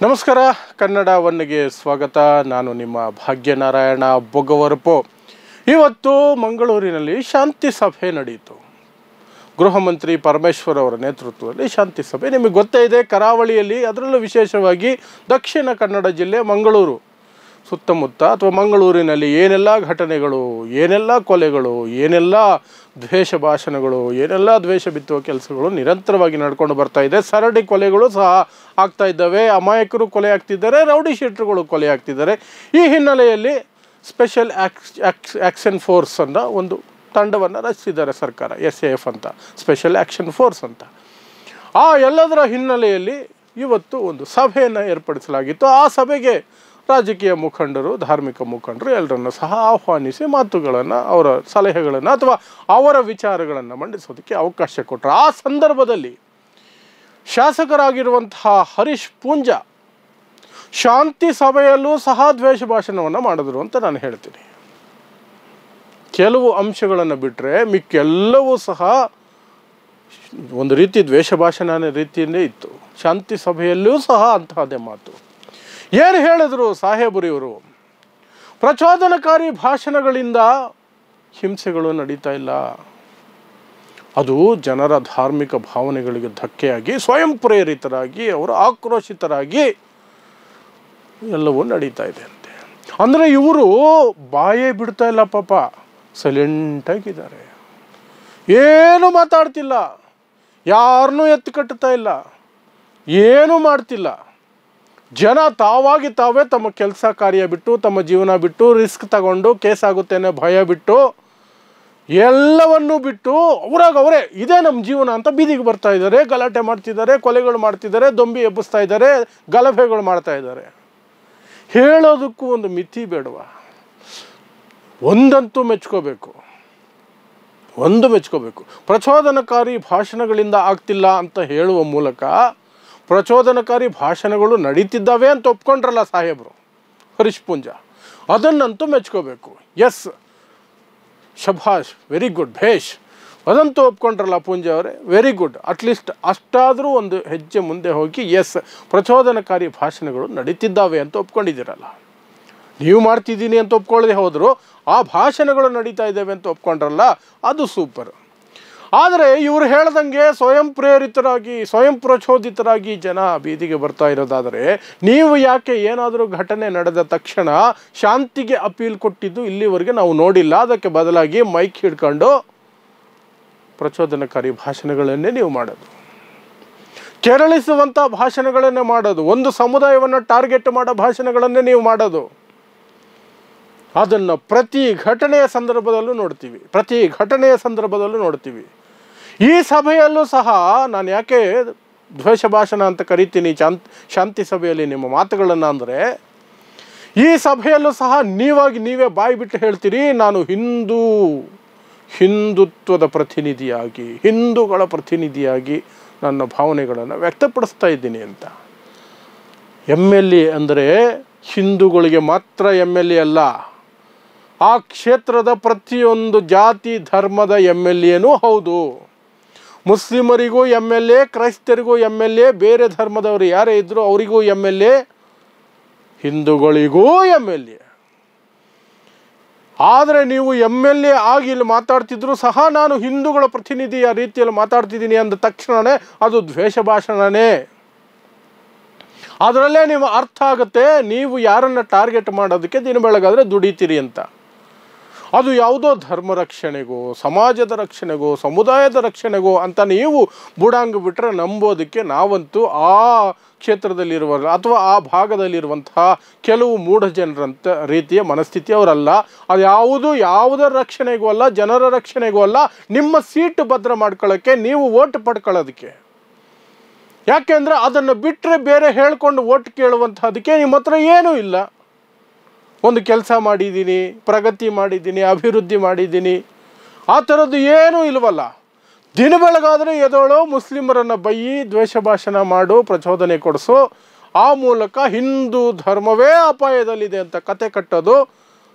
ನಮಸ್ಕಾರ, ಕನ್ನಡ ಒನ್ಗೆ ಸ್ವಾಗತ. ನಾನು ನಿಮ್ಮ ಭಾಗ್ಯನಾರಾಯಣ ಬೊಗವರಪು. ಇವತ್ತು ಮಂಗಳೂರಿನಲ್ಲಿ ಶಾಂತಿ ಸಭೆ ನಡೆಯಿತು. ಗೃಹ ಮಂತ್ರಿ ಪರಮೇಶ್ವರ್ ಅವರ ನೇತೃತ್ವದಲ್ಲಿ ಶಾಂತಿ ಸಭೆ. ನಿಮಗೆ ಗೊತ್ತೇ ಇದೆ, ಕರಾವಳಿಯಲ್ಲಿ, ಅದರಲ್ಲೂ ವಿಶೇಷವಾಗಿ ದಕ್ಷಿಣ ಕನ್ನಡ ಜಿಲ್ಲೆ ಮಂಗಳೂರು ಸುತ್ತಮುತ್ತ ಅಥವಾ ಮಂಗಳೂರಿನಲ್ಲಿ ಏನೆಲ್ಲ ಘಟನೆಗಳು, ಏನೆಲ್ಲ ಕೊಲೆಗಳು, ಏನೆಲ್ಲ ದ್ವೇಷ ಭಾಷಣಗಳು, ಏನೆಲ್ಲ ದ್ವೇಷ ಬಿತ್ತುವ ಕೆಲಸಗಳು ನಿರಂತರವಾಗಿ ನಡ್ಕೊಂಡು ಬರ್ತಾ ಇದೆ. ಸರಡಿ ಕೊಲೆಗಳು ಸಹ ಆಗ್ತಾ ಇದ್ದಾವೆ, ಅಮಾಯಕರು ಕೊಲೆ ಆಗ್ತಿದ್ದಾರೆ, ರೌಡಿ ಶೀಟರ್ಗಳು ಕೊಲೆ ಆಗ್ತಿದ್ದಾರೆ. ಈ ಹಿನ್ನೆಲೆಯಲ್ಲಿ ಸ್ಪೆಷಲ್ ಆ್ಯಕ್ಷನ್ ಫೋರ್ಸ್ ಅನ್ನೋ ಒಂದು ತಂಡವನ್ನು ರಚಿಸಿದ್ದಾರೆ ಸರ್ಕಾರ, SAF ಅಂತ, ಸ್ಪೆಷಲ್ ಆ್ಯಕ್ಷನ್ ಫೋರ್ಸ್ ಅಂತ. ಆ ಎಲ್ಲದರ ಹಿನ್ನೆಲೆಯಲ್ಲಿ ಇವತ್ತು ಒಂದು ಸಭೆಯನ್ನು ಏರ್ಪಡಿಸಲಾಗಿತ್ತು. ಆ ಸಭೆಗೆ ರಾಜಕೀಯ ಮುಖಂಡರು, ಧಾರ್ಮಿಕ ಮುಖಂಡರು ಎಲ್ಲರನ್ನು ಸಹ ಆಹ್ವಾನಿಸಿ ಮಾತುಗಳನ್ನು, ಅವರ ಸಲಹೆಗಳನ್ನು ಅಥವಾ ಅವರ ವಿಚಾರಗಳನ್ನು ಮಂಡಿಸೋದಕ್ಕೆ ಅವಕಾಶ ಕೊಟ್ಟರು. ಆ ಸಂದರ್ಭದಲ್ಲಿ ಶಾಸಕರಾಗಿರುವಂತಹ ಹರೀಶ್ ಪೂಂಜಾ ಶಾಂತಿ ಸಭೆಯಲ್ಲೂ ಸಹ ದ್ವೇಷ ಭಾಷಣವನ್ನು ಮಾಡಿದ್ರು ಅಂತ ನಾನು ಹೇಳ್ತೀನಿ. ಕೆಲವು ಅಂಶಗಳನ್ನು ಬಿಟ್ಟರೆ ಮಿಕ್ಕೆಲ್ಲವೂ ಸಹ ಒಂದು ರೀತಿ ದ್ವೇಷ ಭಾಷಣ ರೀತಿಯಲ್ಲೇ ಇತ್ತು. ಶಾಂತಿ ಸಭೆಯಲ್ಲೂ ಸಹ ಅಂತಹದೇ ಮಾತು. ಏನು ಹೇಳಿದ್ರು ಸಾಹೇಬರು ಇವರು? ಪ್ರಚೋದನಕಾರಿ ಭಾಷಣಗಳಿಂದ ಹಿಂಸೆಗಳು ನಡೀತಾ ಇಲ್ಲ, ಅದು ಜನರ ಧಾರ್ಮಿಕ ಭಾವನೆಗಳಿಗೆ ಧಕ್ಕೆಯಾಗಿ ಸ್ವಯಂ ಪ್ರೇರಿತರಾಗಿ ಅವರು ಆಕ್ರೋಶಿತರಾಗಿ ಎಲ್ಲವೂ ನಡೀತಾ ಇದೆ ಅಂತೆ. ಅಂದರೆ ಇವರು ಬಾಯೇ ಬಿಡ್ತಾ ಇಲ್ಲ ಪಾಪ, ಸೈಲೆಂಟಾಗಿದ್ದಾರೆ, ಏನು ಮಾತಾಡ್ತಿಲ್ಲ, ಯಾರನ್ನೂ ಎತ್ತು ಕಟ್ಟುತ್ತಾ ಇಲ್ಲ, ಏನೂ ಮಾಡ್ತಿಲ್ಲ. ಜನ ತಾವಾಗಿ ತಾವೇ ತಮ್ಮ ಕೆಲಸ ಕಾರ್ಯ ಬಿಟ್ಟು, ತಮ್ಮ ಜೀವನ ಬಿಟ್ಟು, ರಿಸ್ಕ್ ತಗೊಂಡು ಕೇಸ್ ಆಗುತ್ತೆ ಅನ್ನೋ ಭಯ ಬಿಟ್ಟು, ಎಲ್ಲವನ್ನೂ ಬಿಟ್ಟು ಅವರೇ ಇದೇ ನಮ್ಮ ಜೀವನ ಅಂತ ಬೀದಿಗೆ ಬರ್ತಾ ಇದ್ದಾರೆ, ಗಲಾಟೆ ಮಾಡ್ತಿದ್ದಾರೆ, ಕೊಲೆಗಳು ಮಾಡ್ತಿದ್ದಾರೆ, ದೊಂಬಿ ಎಬ್ಬಿಸ್ತಾ ಇದ್ದಾರೆ, ಗಲಭೆಗಳು ಮಾಡ್ತಾ ಇದ್ದಾರೆ. ಹೇಳೋದಕ್ಕೂ ಒಂದು ಮಿತಿ ಬೇಡವಾ? ಒಂದಂತೂ ಮೆಚ್ಕೋಬೇಕು, ಪ್ರಚೋದನಕಾರಿ ಭಾಷಣಗಳಿಂದ ಆಗ್ತಿಲ್ಲ ಅಂತ ಹೇಳುವ ಮೂಲಕ ಪ್ರಚೋದನಕಾರಿ ಭಾಷಣಗಳು ನಡೀತಿದ್ದಾವೆ ಅಂತ ಒಪ್ಕೊಂಡ್ರಲ್ಲ ಸಾಹೇಬರು ಹರೀಶ್ ಪೂಂಜಾ, ಅದನ್ನಂತೂ ಮೆಚ್ಕೋಬೇಕು. ಎಸ್, ಶಭಾಷ್, ವೆರಿ ಗುಡ್, ಭೇಷ್, ಅದಂತೂ ಒಪ್ಕೊಂಡ್ರಲ್ಲ ಪೂಂಜಾ ಅವರೇ, ವೆರಿ ಗುಡ್. ಅಟ್ಲೀಸ್ಟ್ ಅಷ್ಟಾದರೂ ಒಂದು ಹೆಜ್ಜೆ ಮುಂದೆ ಹೋಗಿ ಎಸ್, ಪ್ರಚೋದನಕಾರಿ ಭಾಷಣಗಳು ನಡೀತಿದ್ದಾವೆ ಅಂತ ಒಪ್ಕೊಂಡಿದ್ದೀರಲ್ಲ. ನೀವು ಮಾಡ್ತಿದ್ದೀನಿ ಅಂತ ಒಪ್ಕೊಳ್ಳದೆ ಹೋದರೂ ಆ ಭಾಷಣಗಳು ನಡೀತಾ ಇದ್ದಾವೆ ಅಂತ ಒಪ್ಕೊಂಡ್ರಲ್ಲ, ಅದು ಸೂಪರ್. ಆದರೆ ಇವರು ಹೇಳ್ದಂಗೆ ಸ್ವಯಂ ಪ್ರೇರಿತರಾಗಿ, ಸ್ವಯಂ ಪ್ರಚೋದಿತರಾಗಿ ಜನ ಬೀದಿಗೆ ಬರ್ತಾ ಇರೋದಾದರೆ, ನೀವು ಯಾಕೆ ಏನಾದರೂ ಘಟನೆ ನಡೆದ ತಕ್ಷಣ ಶಾಂತಿಗೆ ಅಪೀಲ್ ಕೊಟ್ಟಿದ್ದು ಇಲ್ಲಿವರೆಗೆ ನಾವು ನೋಡಿಲ್ಲ. ಅದಕ್ಕೆ ಬದಲಾಗಿ ಮೈಕ್ ಹಿಡ್ಕೊಂಡು ಪ್ರಚೋದನಕಾರಿ ಭಾಷಣಗಳನ್ನೇ ನೀವು ಮಾಡೋದು, ಕೆರಳಿಸುವಂಥ ಭಾಷಣಗಳನ್ನೇ ಮಾಡೋದು, ಒಂದು ಸಮುದಾಯವನ್ನು ಟಾರ್ಗೆಟ್ ಮಾಡೋ ಭಾಷಣಗಳನ್ನೇ ನೀವು ಮಾಡೋದು. ಅದನ್ನು ಪ್ರತಿ ಘಟನೆಯ ಸಂದರ್ಭದಲ್ಲೂ ನೋಡ್ತೀವಿ. ಈ ಸಭೆಯಲ್ಲೂ ಸಹ ನಾನು ಯಾಕೆ ದ್ವೇಷ ಭಾಷಣ ಅಂತ ಕರಿತೀನಿ ಶಾಂತಿ ಸಭೆಯಲ್ಲಿ ನಿಮ್ಮ ಮಾತುಗಳನ್ನು ಅಂದರೆ, ಈ ಸಭೆಯಲ್ಲೂ ಸಹ ನೀವೇ ಬಾಯಿ ಬಿಟ್ಟು ಹೇಳ್ತೀರಿ, ನಾನು ಹಿಂದುತ್ವದ ಪ್ರತಿನಿಧಿಯಾಗಿ, ಹಿಂದೂಗಳ ಪ್ರತಿನಿಧಿಯಾಗಿ ನನ್ನ ಭಾವನೆಗಳನ್ನು ವ್ಯಕ್ತಪಡಿಸ್ತಾ ಇದ್ದೀನಿ ಅಂತ. MLA ಅಂದರೆ ಹಿಂದೂಗಳಿಗೆ ಮಾತ್ರ MLA ಅಲ್ಲ, ಆ ಕ್ಷೇತ್ರದ ಪ್ರತಿಯೊಂದು ಜಾತಿ ಧರ್ಮದ MLAನೂ ಹೌದು. ಮುಸ್ಲಿಮರಿಗೂ MLA, ಕ್ರೈಸ್ತರಿಗೂ MLA, ಬೇರೆ ಧರ್ಮದವರು ಯಾರೇ ಇದ್ದರೂ ಅವರಿಗೂ MLA, ಹಿಂದೂಗಳಿಗೂ MLA. ಆದರೆ ನೀವು MLA ಆಗಿ ಇಲ್ಲಿ ಮಾತಾಡ್ತಿದ್ರು ಸಹ ನಾನು ಹಿಂದೂಗಳ ಪ್ರತಿನಿಧಿಯ ರೀತಿಯಲ್ಲಿ ಮಾತಾಡ್ತಿದ್ದೀನಿ ಅಂದ ತಕ್ಷಣವೇ ಅದು ದ್ವೇಷ ಭಾಷಣನೇ. ಅದರಲ್ಲೇ ನೀವು ಅರ್ಥ ಆಗುತ್ತೆ ನೀವು ಯಾರನ್ನು ಟಾರ್ಗೆಟ್ ಮಾಡೋದಕ್ಕೆ ದಿನ ಬೆಳಗಾದರೆ ದುಡಿತೀರಿ ಅಂತ. ಅದು ಯಾವುದೋ ಧರ್ಮ ರಕ್ಷಣೆಗೋ, ಸಮಾಜದ ರಕ್ಷಣೆಗೋ, ಸಮುದಾಯದ ರಕ್ಷಣೆಗೋ ಅಂತ ನೀವು ಬುಡಾಂಗ ಬಿಟ್ಟರೆ ನಂಬೋದಕ್ಕೆ ನಾವಂತೂ ಆ ಕ್ಷೇತ್ರದಲ್ಲಿರುವ ಅಥವಾ ಆ ಭಾಗದಲ್ಲಿರುವಂತಹ ಕೆಲವು ಮೂಢ ಜನರಂಥ ರೀತಿಯ ಮನಸ್ಥಿತಿ ಅವರಲ್ಲ. ಅದು ಯಾವುದರ ರಕ್ಷಣೆಗೂ ಅಲ್ಲ, ಜನರ ರಕ್ಷಣೆಗೂ ಅಲ್ಲ, ನಿಮ್ಮ ಸೀಟು ಭದ್ರ ಮಾಡ್ಕೊಳ್ಳೋಕ್ಕೆ, ನೀವು ಓಟ್ ಪಡ್ಕೊಳ್ಳೋದಕ್ಕೆ. ಯಾಕೆಂದರೆ ಅದನ್ನು ಬಿಟ್ಟರೆ ಬೇರೆ ಹೇಳ್ಕೊಂಡು ಓಟ್ ಕೇಳುವಂಥದಕ್ಕೆ ನಿಮ್ಮ ಹತ್ರ ಏನೂ ಇಲ್ಲ. ಒಂದು ಕೆಲಸ ಮಾಡಿದ್ದೀನಿ, ಪ್ರಗತಿ ಮಾಡಿದ್ದೀನಿ, ಅಭಿವೃದ್ಧಿ ಮಾಡಿದ್ದೀನಿ, ಆ ಥರದ್ದು ಏನೂ ಇಲ್ವಲ್ಲ. ದಿನ ಬೆಳಗಾದರೆ ಎದೋಳು, ಮುಸ್ಲಿಮರನ್ನು ಬೈಯಿ, ದ್ವೇಷ ಭಾಷಣ ಮಾಡು, ಪ್ರಚೋದನೆ ಕೊಡಿಸು, ಆ ಮೂಲಕ ಹಿಂದೂ ಧರ್ಮವೇ ಅಪಾಯದಲ್ಲಿದೆ ಅಂತ ಕತೆ ಕಟ್ಟೋದು.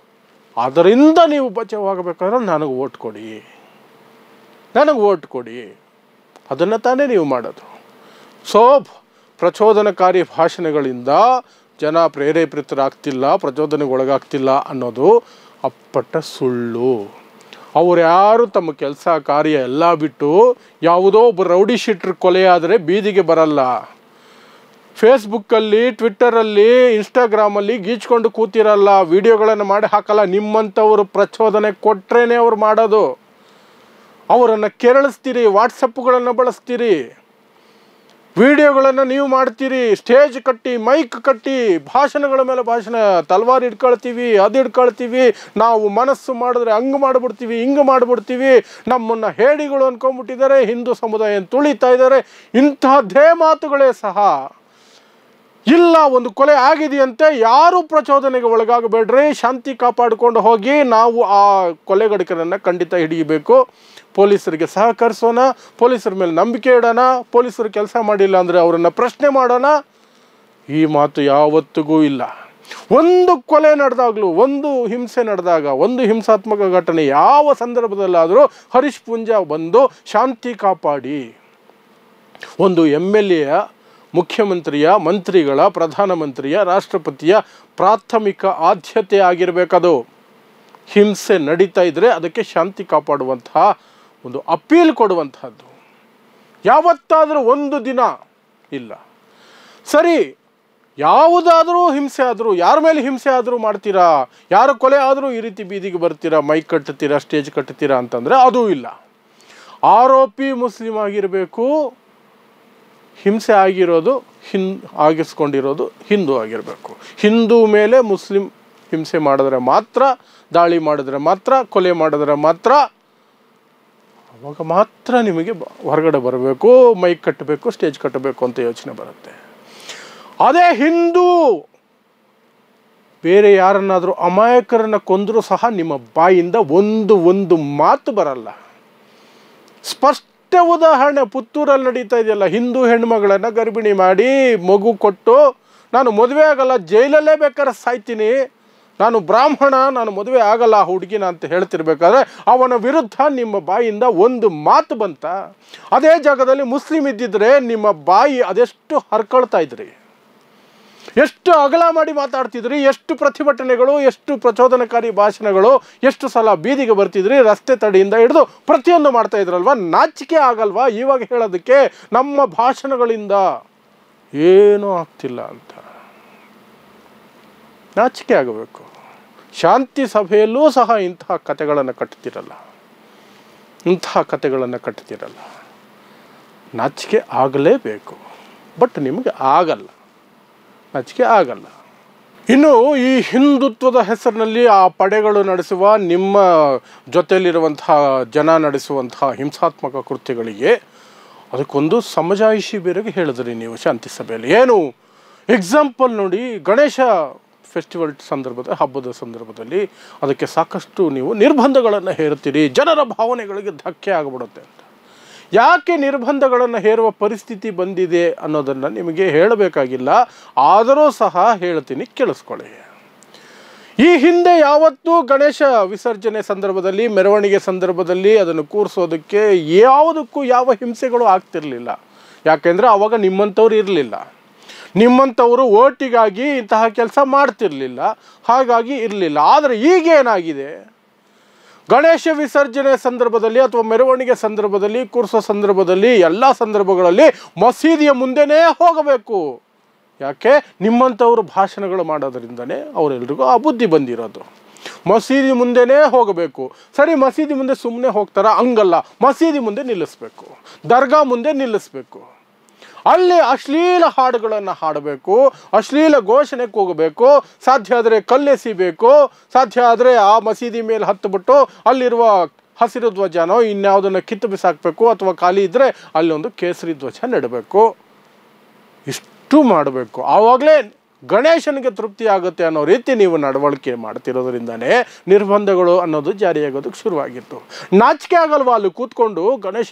ಅದರಿಂದ ನೀವು ಬಚಾವಾಗಬೇಕಾದ್ರೆ ನನಗೆ ಓಟ್ ಕೊಡಿ, ಅದನ್ನು ತಾನೇ ನೀವು ಮಾಡೋದು. ಸೊ ಪ್ರಚೋದನಕಾರಿ ಭಾಷಣಗಳಿಂದ ಜನ ಪ್ರೇರೇಪಿತರಾಗ್ತಿಲ್ಲ, ಪ್ರಚೋದನೆಗೊಳಗಾಗ್ತಿಲ್ಲ ಅನ್ನೋದು ಅಪ್ಪಟ್ಟ ಸುಳ್ಳು. ಅವ್ರು ಯಾರು ತಮ್ಮ ಕೆಲಸ ಕಾರ್ಯ ಎಲ್ಲ ಬಿಟ್ಟು ಯಾವುದೋ ಒಬ್ಬ ರೌಡಿ ಶೀಟ್ರ್ ಕೊಲೆಯಾದರೆ ಬೀದಿಗೆ ಬರಲ್ಲ. ಫೇಸ್ಬುಕ್ಕಲ್ಲಿ, ಟ್ವಿಟ್ಟರಲ್ಲಿ, ಇನ್ಸ್ಟಾಗ್ರಾಮಲ್ಲಿ ಗೀಚ್ಕೊಂಡು ಕೂತಿರಲ್ಲ, ವಿಡಿಯೋಗಳನ್ನು ಮಾಡಿ ಹಾಕಲ್ಲ. ನಿಮ್ಮಂಥವರು ಪ್ರಚೋದನೆ ಕೊಟ್ರೇ ಅವ್ರು ಮಾಡೋದು. ಅವರನ್ನು ಕೆರಳಿಸ್ತೀರಿ, ವಾಟ್ಸಪ್ಗಳನ್ನು ಬಳಸ್ತೀರಿ, ವಿಡಿಯೋಗಳನ್ನು ನೀವು ಮಾಡ್ತೀರಿ, ಸ್ಟೇಜ್ ಕಟ್ಟಿ, ಮೈಕ್ ಕಟ್ಟಿ, ಭಾಷಣಗಳ ಮೇಲೆ ಭಾಷಣ, ತಲವಾರು ಹಿಡ್ಕೊಳ್ತೀವಿ, ಅದು ಹಿಡ್ಕೊಳ್ತೀವಿ, ನಾವು ಮನಸ್ಸು ಮಾಡಿದ್ರೆ ಹಂಗೆ ಮಾಡಿಬಿಡ್ತೀವಿ, ಹಿಂಗೆ ಮಾಡಿಬಿಡ್ತೀವಿ, ನಮ್ಮನ್ನು ಹೇಡಿಗಳು ಅಂದ್ಕೊಂಡ್ಬಿಟ್ಟಿದ್ದಾರೆ, ಹಿಂದೂ ಸಮುದಾಯ ತುಳಿತಾ ಇದ್ದಾರೆ. ಇಂತಹದ್ದೇ ಮಾತುಗಳೇ ಸಹ ಇಲ್ಲ. ಒಂದು ಕೊಲೆ ಆಗಿದೆಯಂತೆ, ಯಾರೂ ಪ್ರಚೋದನೆಗೆ ಒಳಗಾಗಬೇಡ್ರಿ, ಶಾಂತಿ ಕಾಪಾಡಿಕೊಂಡು ಹೋಗಿ, ನಾವು ಆ ಕೊಲೆಗಡಕರನ್ನು ಖಂಡಿತ ಹಿಡಿಯಬೇಕು, ಪೊಲೀಸರಿಗೆ ಸಹಕರಿಸೋಣ, ಪೊಲೀಸರ ಮೇಲೆ ನಂಬಿಕೆ ಇಡೋಣ, ಪೊಲೀಸರು ಕೆಲಸ ಮಾಡಿಲ್ಲ ಅಂದರೆ ಅವರನ್ನು ಪ್ರಶ್ನೆ ಮಾಡೋಣ. ಈ ಮಾತು ಯಾವತ್ತಿಗೂ ಇಲ್ಲ. ಒಂದು ಕೊಲೆ ನಡೆದಾಗಲೂ, ಒಂದು ಹಿಂಸೆ ನಡೆದಾಗ, ಒಂದು ಹಿಂಸಾತ್ಮಕ ಘಟನೆ ಯಾವ ಸಂದರ್ಭದಲ್ಲಾದರೂ ಹರೀಶ್ ಪೂಂಜಾ ಬಂದು ಶಾಂತಿ ಕಾಪಾಡಿ. ಒಂದು MLA, ಮುಖ್ಯಮಂತ್ರಿಯ, ಮಂತ್ರಿಗಳ, ಪ್ರಧಾನಮಂತ್ರಿಯ, ರಾಷ್ಟ್ರಪತಿಯ ಪ್ರಾಥಮಿಕ ಆದ್ಯತೆ ಆಗಿರಬೇಕದು. ಹಿಂಸೆ ನಡೀತಾ ಇದ್ದರೆ ಅದಕ್ಕೆ ಶಾಂತಿ ಕಾಪಾಡುವಂತಹ ಒಂದು ಅಪೀಲ್ ಕೊಡುವಂತಹದ್ದು. ಯಾವತ್ತಾದರೂ ಒಂದು ದಿನ ಇಲ್ಲ. ಸರಿ, ಯಾವುದಾದರೂ ಹಿಂಸೆ ಆದರೂ, ಯಾರ ಮೇಲೆ ಹಿಂಸೆ ಆದರೂ ಮಾಡ್ತೀರಾ, ಯಾರ ಕೊಲೆ ಆದರೂ ಈ ರೀತಿ ಬೀದಿಗೆ ಬರ್ತೀರಾ, ಮೈಕ್ ಕಟ್ಟುತ್ತೀರಾ, ಸ್ಟೇಜ್ ಕಟ್ಟುತ್ತೀರಾ ಅಂತಂದರೆ ಅದೂ ಇಲ್ಲ. ಆರೋಪಿ ಮುಸ್ಲಿಂ ಆಗಿರಬೇಕು, ಹಿಂಸೆ ಆಗಿರೋದು ಆಗಿಸ್ಕೊಂಡಿರೋದು ಹಿಂದೂ ಆಗಿರಬೇಕು. ಹಿಂದೂ ಮೇಲೆ ಮುಸ್ಲಿಂ ಹಿಂಸೆ ಮಾಡಿದ್ರೆ ಮಾತ್ರ, ದಾಳಿ ಮಾಡಿದ್ರೆ ಮಾತ್ರ, ಕೊಲೆ ಮಾಡಿದ್ರೆ ಮಾತ್ರ, ಅವಾಗ ಮಾತ್ರ ನಿಮಗೆ ಹೊರಗಡೆ ಬರಬೇಕು, ಮೈಕ್ ಕಟ್ಟಬೇಕು, ಸ್ಟೇಜ್ ಕಟ್ಟಬೇಕು ಅಂತ ಯೋಚನೆ ಬರುತ್ತೆ. ಅದೇ ಹಿಂದೂ ಬೇರೆ ಯಾರನ್ನಾದರೂ ಅಮಾಯಕರನ್ನು ಕೊಂದರೂ ಸಹ ನಿಮ್ಮ ಬಾಯಿಂದ ಒಂದು ಮಾತು ಬರಲ್ಲ. ಸ್ಪಷ್ಟ ಉದಾಹರಣೆ ಪುತ್ತೂರಲ್ಲಿ ನಡೀತಾ ಇದೆಯಲ್ಲ, ಹಿಂದೂ ಹೆಣ್ಮಗಳನ್ನು ಗರ್ಭಿಣಿ ಮಾಡಿ ಮಗು ಕೊಟ್ಟು, ನಾನು ಮದುವೆ ಆಗಲ್ಲ, ಜೈಲಲ್ಲೇ ಬೇಕಾದ್ರೆ ಸಾಯ್ತೀನಿ, ನಾನು ಬ್ರಾಹ್ಮಣ, ನಾನು ಮದುವೆ ಆಗಲ್ಲ ಆ ಹುಡುಗಿನ ಅಂತ ಹೇಳ್ತಿರ್ಬೇಕಾದ್ರೆ ಅವನ ವಿರುದ್ಧ ನಿಮ್ಮ ಬಾಯಿಂದ ಒಂದು ಮಾತು ಬಂತ. ಅದೇ ಜಾಗದಲ್ಲಿ ಮುಸ್ಲಿಂ ಇದ್ದಿದ್ರೆ ನಿಮ್ಮ ಬಾಯಿ ಅದೆಷ್ಟು ಹರ್ಕೊಳ್ತಾ ಇದ್ರಿ, ಎಷ್ಟು ಅಗಲ ಮಾಡಿ ಮಾತಾಡ್ತಿದ್ರಿ, ಎಷ್ಟು ಪ್ರತಿಭಟನೆಗಳು, ಎಷ್ಟು ಪ್ರಚೋದನಕಾರಿ ಭಾಷಣಗಳು, ಎಷ್ಟು ಸಲ ಬೀದಿಗೆ ಬರ್ತಿದ್ರಿ, ರಸ್ತೆ ತಡೆಯಿಂದ ಹಿಡಿದು ಪ್ರತಿಯೊಂದು ಮಾಡ್ತಾ ಇದ್ರಲ್ವ. ನಾಚಿಕೆ ಆಗಲ್ವಾ ಇವಾಗ ಹೇಳೋದಕ್ಕೆ ನಮ್ಮ ಭಾಷಣಗಳಿಂದ ಏನೂ ಆಗ್ತಿಲ್ಲ ಅಂತ? ನಾಚಿಕೆ ಆಗಬೇಕು. ಶಾಂತಿ ಸಭೆಯಲ್ಲೂ ಸಹ ಇಂತಹ ಕಥೆಗಳನ್ನು ಕಟ್ತಿರಲ್ಲ. ನಾಚಿಕೆ ಆಗಲೇಬೇಕು. ಬಟ್ ನಿಮಗೆ ಆಗಲ್ಲ, ನಾಚಿಕೆ ಆಗಲ್ಲ. ಇನ್ನು ಈ ಹಿಂದುತ್ವದ ಹೆಸರಿನಲ್ಲಿ ಆ ಪಡೆಗಳು ನಡೆಸುವ, ನಿಮ್ಮ ಜೊತೆಯಲ್ಲಿರುವಂತಹ ಜನ ನಡೆಸುವಂತಹ ಹಿಂಸಾತ್ಮಕ ಕೃತ್ಯಗಳಿಗೆ ಅದಕ್ಕೊಂದು ಸಮಜಾಯಿಷಿ ಬೇರೆಗೆ ಹೇಳಿದ್ರಿ ನೀವು ಶಾಂತಿ ಸಭೆಯಲ್ಲಿ. ಏನು ಎಕ್ಸಾಂಪಲ್ ನೋಡಿ, ಗಣೇಶ ಫೆಸ್ಟಿವಲ್ ಸಂದರ್ಭದ ಹಬ್ಬದ ಸಂದರ್ಭದಲ್ಲಿ ಅದಕ್ಕೆ ಸಾಕಷ್ಟು ನೀವು ನಿರ್ಬಂಧಗಳನ್ನು ಹೇರುತ್ತೀರಿ, ಜನರ ಭಾವನೆಗಳಿಗೆ ಧಕ್ಕೆ ಆಗಿಬಿಡುತ್ತೆ ಅಂತ. ಯಾಕೆ ನಿರ್ಬಂಧಗಳನ್ನು ಹೇರುವ ಪರಿಸ್ಥಿತಿ ಬಂದಿದೆ ಅನ್ನೋದನ್ನು ನಿಮಗೆ ಹೇಳಬೇಕಾಗಿಲ್ಲ, ಆದರೂ ಸಹ ಹೇಳ್ತೀನಿ, ಕೇಳಿಸ್ಕೊಳ್ಳಿ. ಈ ಹಿಂದೆ ಯಾವತ್ತೂ ಗಣೇಶ ವಿಸರ್ಜನೆ ಸಂದರ್ಭದಲ್ಲಿ, ಮೆರವಣಿಗೆ ಸಂದರ್ಭದಲ್ಲಿ ಅದನ್ನು ಕೂರಿಸೋದಕ್ಕೆ ಯಾವುದಕ್ಕೂ ಯಾವ ಹಿಂಸೆಗಳು ಆಗ್ತಿರಲಿಲ್ಲ. ಯಾಕೆಂದರೆ ಆವಾಗ ನಿಮ್ಮಂಥವ್ರು ಇರಲಿಲ್ಲ, ನಿಮ್ಮಂಥವರು ಓಟಿಗಾಗಿ ಇಂತಹ ಕೆಲಸ ಮಾಡ್ತಿರಲಿಲ್ಲ, ಹಾಗಾಗಿ ಇರಲಿಲ್ಲ. ಆದರೆ ಈಗೇನಾಗಿದೆ, ಗಣೇಶ ವಿಸರ್ಜನೆ ಸಂದರ್ಭದಲ್ಲಿ ಅಥವಾ ಮೆರವಣಿಗೆ ಸಂದರ್ಭದಲ್ಲಿ, ಕೂರಿಸೋ ಸಂದರ್ಭದಲ್ಲಿ, ಎಲ್ಲ ಸಂದರ್ಭಗಳಲ್ಲಿ ಮಸೀದಿಯ ಮುಂದೆನೇ ಹೋಗಬೇಕು. ಯಾಕೆ? ನಿಮ್ಮಂಥವರು ಭಾಷಣಗಳು ಮಾಡೋದ್ರಿಂದನೇ ಅವರೆಲ್ರಿಗೂ ಆ ಬುದ್ಧಿ ಬಂದಿರೋದು. ಮಸೀದಿ ಮುಂದೆನೇ ಹೋಗಬೇಕು. ಸರಿ, ಮಸೀದಿ ಮುಂದೆ ಸುಮ್ಮನೆ ಹೋಗ್ತಾರ? ಹಂಗಲ್ಲ, ಮಸೀದಿ ಮುಂದೆ ನಿಲ್ಲಿಸ್ಬೇಕು, ದರ್ಗಾ ಮುಂದೆ ನಿಲ್ಲಿಸ್ಬೇಕು. ಅಲ್ಲಿ ಅಶ್ಲೀಲ ಹಾಡುಗಳನ್ನು ಹಾಡಬೇಕು, ಅಶ್ಲೀಲ ಘೋಷಣೆಗೆ ಹೋಗಬೇಕು, ಸಾಧ್ಯ ಆದರೆ ಕಲ್ಲೆಸಿಬೇಕು, ಸಾಧ್ಯ ಆದರೆ ಆ ಮಸೀದಿ ಮೇಲೆ ಹತ್ತುಬಿಟ್ಟು ಅಲ್ಲಿರುವ ಹಸಿರು ಧ್ವಜನೋ ಇನ್ಯಾವುದನ್ನು ಕಿತ್ತು ಬಿಸಾಕಬೇಕು, ಅಥವಾ ಖಾಲಿ ಇದ್ದರೆ ಅಲ್ಲೊಂದು ಕೇಸರಿ ಧ್ವಜ ನೆಡಬೇಕು. ಇಷ್ಟು ಮಾಡಬೇಕು. ಆವಾಗಲೇ ಗಣೇಶನಿಗೆ ತೃಪ್ತಿ ಆಗುತ್ತೆ ಅನ್ನೋ ರೀತಿ ನೀವು ನಡವಳಿಕೆ ಮಾಡ್ತಿರೋದ್ರಿಂದನೇ ನಿರ್ಬಂಧಗಳು ಅನ್ನೋದು ಜಾರಿಯಾಗೋದಕ್ಕೆ ಶುರುವಾಗಿತ್ತು. ನಾಚಿಕೆ ಆಗಲ್ವಾ ಅಲ್ಲಿ ಕೂತ್ಕೊಂಡು ಗಣೇಶ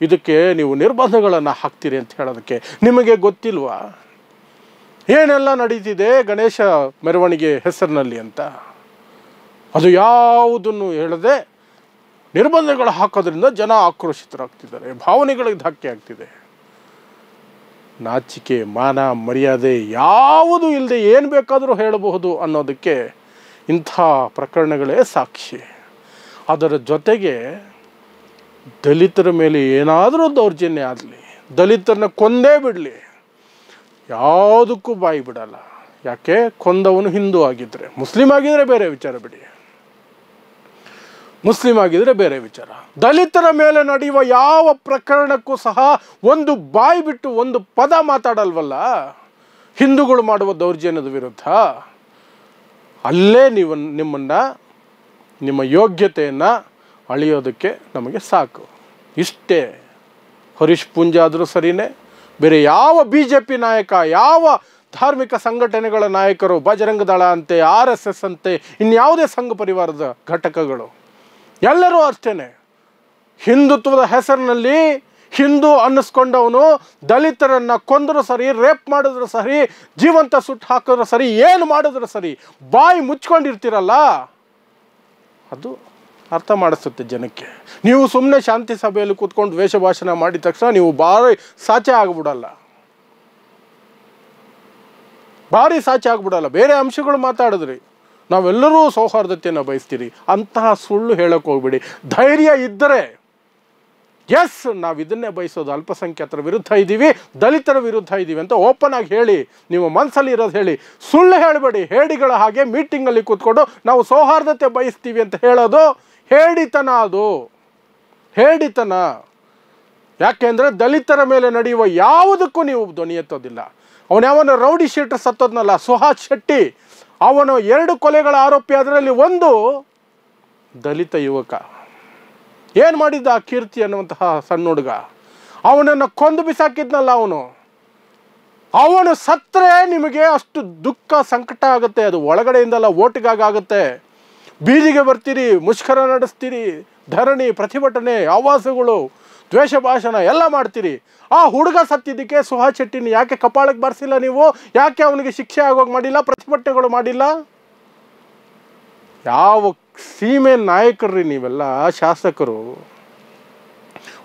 ಇದಕ್ಕೆ ನೀವು ನಿರ್ಬಂಧಗಳನ್ನು ಹಾಕ್ತೀರಿ ಅಂತ ಹೇಳೋದಕ್ಕೆ? ನಿಮಗೆ ಗೊತ್ತಿಲ್ವಾ ಏನೆಲ್ಲ ನಡೀತಿದೆ ಗಣೇಶ ಮೆರವಣಿಗೆ ಹೆಸರಿನಲ್ಲಿ ಅಂತ? ಅದು ಯಾವುದನ್ನು ಹೇಳದೆ ನಿರ್ಬಂಧಗಳು ಹಾಕೋದ್ರಿಂದ ಜನ ಆಕ್ರೋಶಿತರಾಗ್ತಿದ್ದಾರೆ, ಭಾವನೆಗಳಿಗೆ ಧಕ್ಕೆ ಆಗ್ತಿದೆ. ನಾಚಿಕೆ ಮಾನ ಮರ್ಯಾದೆ ಯಾವುದೂ ಇಲ್ಲದೆ ಏನು ಬೇಕಾದರೂ ಹೇಳಬಹುದು ಅನ್ನೋದಕ್ಕೆ ಇಂಥ ಪ್ರಕರಣಗಳೇ ಸಾಕ್ಷಿ. ಅದರ ಜೊತೆಗೆ ದಲಿತರ ಮೇಲೆ ಏನಾದರೂ ದೌರ್ಜನ್ಯ ಆಗಲಿ, ದಲಿತರನ್ನ ಕೊಂದೇ ಬಿಡಲಿ, ಯಾವುದಕ್ಕೂ ಬಾಯಿ ಬಿಡಲ್ಲ. ಯಾಕೆ? ಕೊಂದವನು ಹಿಂದೂ ಆಗಿದ್ದರೆ. ಮುಸ್ಲಿಂ ಆಗಿದ್ರೆ ಬೇರೆ ವಿಚಾರ ಬಿಡಿ, ಮುಸ್ಲಿಂ ಆಗಿದ್ರೆ ಬೇರೆ ವಿಚಾರ. ದಲಿತರ ಮೇಲೆ ನಡೆಯುವ ಯಾವ ಪ್ರಕರಣಕ್ಕೂ ಸಹ ಒಂದು ಬಾಯಿ ಬಿಟ್ಟು ಒಂದು ಪದ ಮಾತಾಡಲ್ವಲ್ಲ ಹಿಂದೂಗಳು ಮಾಡುವ ದೌರ್ಜನ್ಯದ ವಿರುದ್ಧ. ಅಲ್ಲೇ ನಿಮ್ಮ ಯೋಗ್ಯತೆಯನ್ನು ಅಳಿಯೋದಕ್ಕೆ ನಮಗೆ ಸಾಕು. ಇಷ್ಟೇ. ಹರೀಶ್ ಪೂಂಜಾ ಆದರೂ ಸರಿಯೇ, ಬೇರೆ ಯಾವ BJP ನಾಯಕ, ಯಾವ ಧಾರ್ಮಿಕ ಸಂಘಟನೆಗಳ ನಾಯಕರು, ಬಜರಂಗ ದಳ ಅಂತೆ, RSS ಅಂತೆ, ಇನ್ಯಾವುದೇ ಸಂಘ ಪರಿವಾರದ ಘಟಕಗಳು, ಎಲ್ಲರೂ ಅಷ್ಟೇ. ಹಿಂದುತ್ವದ ಹೆಸರಿನಲ್ಲಿ ಹಿಂದೂ ಅನ್ನಿಸ್ಕೊಂಡವನು ದಲಿತರನ್ನು ಕೊಂದರೂ ಸರಿ, ರೇಪ್ ಮಾಡಿದ್ರು ಸರಿ, ಜೀವಂತ ಸುಟ್ಟು ಹಾಕಿದ್ರು ಸರಿ, ಏನು ಮಾಡಿದ್ರು ಸರಿ, ಬಾಯಿ ಮುಚ್ಕೊಂಡಿರ್ತೀರಲ್ಲ, ಅದು ಅರ್ಥ ಮಾಡಿಸುತ್ತೆ ಜನಕ್ಕೆ. ನೀವು ಸುಮ್ಮನೆ ಶಾಂತಿ ಸಭೆಯಲ್ಲಿ ಕೂತ್ಕೊಂಡು ವೇಷ ಭಾಷಣ ಮಾಡಿದ ತಕ್ಷಣ ನೀವು ಭಾರಿ ಸಾಚೆ ಆಗ್ಬಿಡಲ್ಲ, ಭಾರಿ ಸಾಚೆ ಆಗ್ಬಿಡಲ್ಲ. ಬೇರೆ ಅಂಶಗಳು ಮಾತಾಡಿದ್ರಿ, ನಾವೆಲ್ಲರೂ ಸೌಹಾರ್ದತೆಯನ್ನು ಬಯಸ್ತೀರಿ, ಅಂತಹ ಸುಳ್ಳು ಹೇಳೋಕೆ ಹೋಗ್ಬೇಡಿ. ಧೈರ್ಯ ಇದ್ದರೆ ಎಸ್ ನಾವು ಇದನ್ನೇ ಬಯಸೋದು, ಅಲ್ಪಸಂಖ್ಯಾತರ ವಿರುದ್ಧ ಇದ್ದೀವಿ, ದಲಿತರ ವಿರುದ್ಧ ಇದ್ದೀವಿ ಅಂತ ಓಪನ್ ಆಗಿ ಹೇಳಿ, ನಿಮ್ಮ ಮನಸ್ಸಲ್ಲಿ ಇರೋದು ಹೇಳಿ. ಸುಳ್ಳು ಹೇಳಬೇಡಿ. ಹೇಡಿಗಳ ಹಾಗೆ ಮೀಟಿಂಗಲ್ಲಿ ಕೂತ್ಕೊಂಡು ನಾವು ಸೌಹಾರ್ದತೆ ಬಯಸ್ತೀವಿ ಅಂತ ಹೇಳೋದು ಹೇಡಿತನ, ಅದು ಹೇಡಿತನ. ಯಾಕೆಂದರೆ ದಲಿತರ ಮೇಲೆ ನಡೆಯುವ ಯಾವುದಕ್ಕೂ ನೀವು ಧ್ವನಿ ಎತ್ತೋದಿಲ್ಲ. ಅವನ ರೌಡಿ ಶೀಟರ್ ಸತ್ತೋದ್ನಲ್ಲ, ಸುಹಾಸ್ ಶೆಟ್ಟಿ, ಅವನು 2 ಕೊಲೆಗಳ ಆರೋಪಿ. ಅದರಲ್ಲಿ ಒಂದು ದಲಿತ ಯುವಕ. ಏನು ಮಾಡಿದ್ದ ಆ ಕೀರ್ತಿ ಅನ್ನುವಂತಹ ಸಣ್ಣ ಹುಡುಗ? ಅವನನ್ನು ಕೊಂದು ಬಿಸಾಕಿದ್ನಲ್ಲ ಅವನು ಸತ್ತರೆ ನಿಮಗೆ ಅಷ್ಟು ದುಃಖ ಸಂಕಟ ಆಗುತ್ತೆ. ಅದು ಒಳಗಡೆಯಿಂದಲ್ಲ, ಓಟಿಗಾಗುತ್ತೆ. ಬೀದಿಗೆ ಬರ್ತೀರಿ, ಮುಷ್ಕರ ನಡೆಸ್ತೀರಿ, ಧರಣಿ, ಪ್ರತಿಭಟನೆ, ಆವಾಸಗಳು, ದ್ವೇಷ ಭಾಷಣ ಎಲ್ಲ ಮಾಡ್ತೀರಿ. ಆ ಹುಡುಗ ಸತ್ತಿದ್ದಕ್ಕೆ ಸುಹಾಸ್ ಶೆಟ್ಟಿನ ಯಾಕೆ ಕಪಾಳಕ್ಕೆ ಬಾರಿಸಿಲ್ಲ ನೀವು? ಯಾಕೆ ಅವನಿಗೆ ಶಿಕ್ಷೆ ಆಗೋಗಿ ಮಾಡಿಲ್ಲ? ಪ್ರತಿಭಟನೆಗಳು ಮಾಡಿಲ್ಲ? ಯಾವ ಸೀಮೆ ನಾಯಕರ್ರಿ ನೀವೆಲ್ಲ, ಶಾಸಕರು.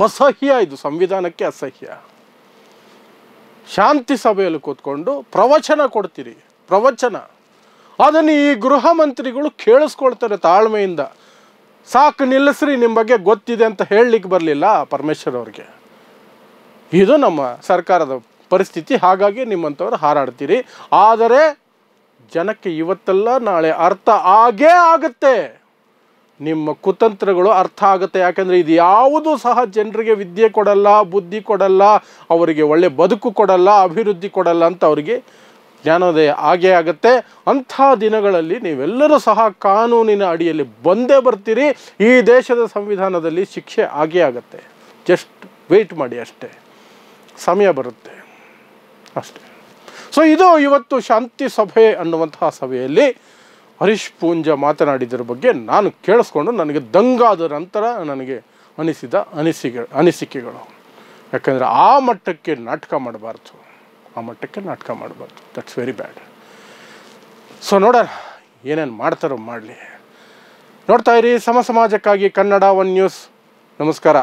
ಅಸಹ್ಯ, ಇದು ಸಂವಿಧಾನಕ್ಕೆ ಅಸಹ್ಯ. ಶಾಂತಿ ಸಭೆಯಲ್ಲಿ ಕೂತ್ಕೊಂಡು ಪ್ರವಚನ ಕೊಡ್ತೀರಿ, ಪ್ರವಚನ. ಅದನ್ನು ಈ ಗೃಹ ಮಂತ್ರಿಗಳು ಕೇಳಿಸ್ಕೊಳ್ತಾರೆ ತಾಳ್ಮೆಯಿಂದ. ಸಾಕು ನಿಲ್ಲಿಸ್ರಿ, ನಿಮ್ಮ ಬಗ್ಗೆ ಗೊತ್ತಿದೆ ಅಂತ ಹೇಳಲಿಕ್ಕೆ ಬರಲಿಲ್ಲ ಪರಮೇಶ್ವರ್ ಅವ್ರಿಗೆ. ಇದು ನಮ್ಮ ಸರ್ಕಾರದ ಪರಿಸ್ಥಿತಿ. ಹಾಗಾಗಿ ನಿಮ್ಮಂಥವ್ರು ಹಾರಾಡ್ತೀರಿ. ಆದರೆ ಜನಕ್ಕೆ ಇವತ್ತೆಲ್ಲ ನಾಳೆ ಅರ್ಥ ಆಗೇ ಆಗುತ್ತೆ. ನಿಮ್ಮ ಕುತಂತ್ರಗಳು ಅರ್ಥ ಆಗುತ್ತೆ. ಯಾಕೆಂದರೆ ಇದು ಯಾವುದೂ ಸಹ ಜನರಿಗೆ ವಿದ್ಯೆ ಕೊಡಲ್ಲ, ಬುದ್ಧಿ ಕೊಡಲ್ಲ, ಅವರಿಗೆ ಒಳ್ಳೆ ಬದುಕು ಕೊಡಲ್ಲ, ಅಭಿವೃದ್ಧಿ ಕೊಡಲ್ಲ ಅಂತ ಅವರಿಗೆ ಜ್ಞಾನೋದಯ ಆಗೇ ಆಗುತ್ತೆ. ಅಂಥ ದಿನಗಳಲ್ಲಿ ನೀವೆಲ್ಲರೂ ಸಹ ಕಾನೂನಿನ ಅಡಿಯಲ್ಲಿ ಬಂದೇ ಬರ್ತೀರಿ. ಈ ದೇಶದ ಸಂವಿಧಾನದಲ್ಲಿ ಶಿಕ್ಷೆ ಆಗೇ ಆಗುತ್ತೆ. ಜಸ್ಟ್ ವೆಯ್ಟ್ ಮಾಡಿ, ಅಷ್ಟೇ, ಸಮಯ ಬರುತ್ತೆ ಅಷ್ಟೇ. ಸೊ ಇದು ಇವತ್ತು ಶಾಂತಿ ಸಭೆ ಅನ್ನುವಂತಹ ಸಭೆಯಲ್ಲಿ ಹರೀಶ್ ಪೂಂಜಾ ಮಾತನಾಡಿದ್ರ ಬಗ್ಗೆ ನಾನು ಕೇಳಿಸ್ಕೊಂಡು ನನಗೆ ದಂಗಾದ ನಂತರ ನನಗೆ ಅನಿಸಿದ ಅನಿಸಿಕೆಗಳು. ಯಾಕಂದರೆ ಆ ಮಟ್ಟಕ್ಕೆ ನಾಟಕ ಮಾಡಬಾರ್ದು, ಆ ಮಟ್ಟಕ್ಕೆ ನಾಟಕ ಮಾಡಬಾರ್ದು. That's very bad. ಸೊ ನೋಡೋಣ ಏನೇನು ಮಾಡ್ತಾರೋ ಮಾಡಲಿ. ನೋಡ್ತಾ ಇರಿ ಸಮ ಸಮಾಜಕ್ಕಾಗಿ ಕನ್ನಡ 1 ನ್ಯೂಸ್. ನಮಸ್ಕಾರ.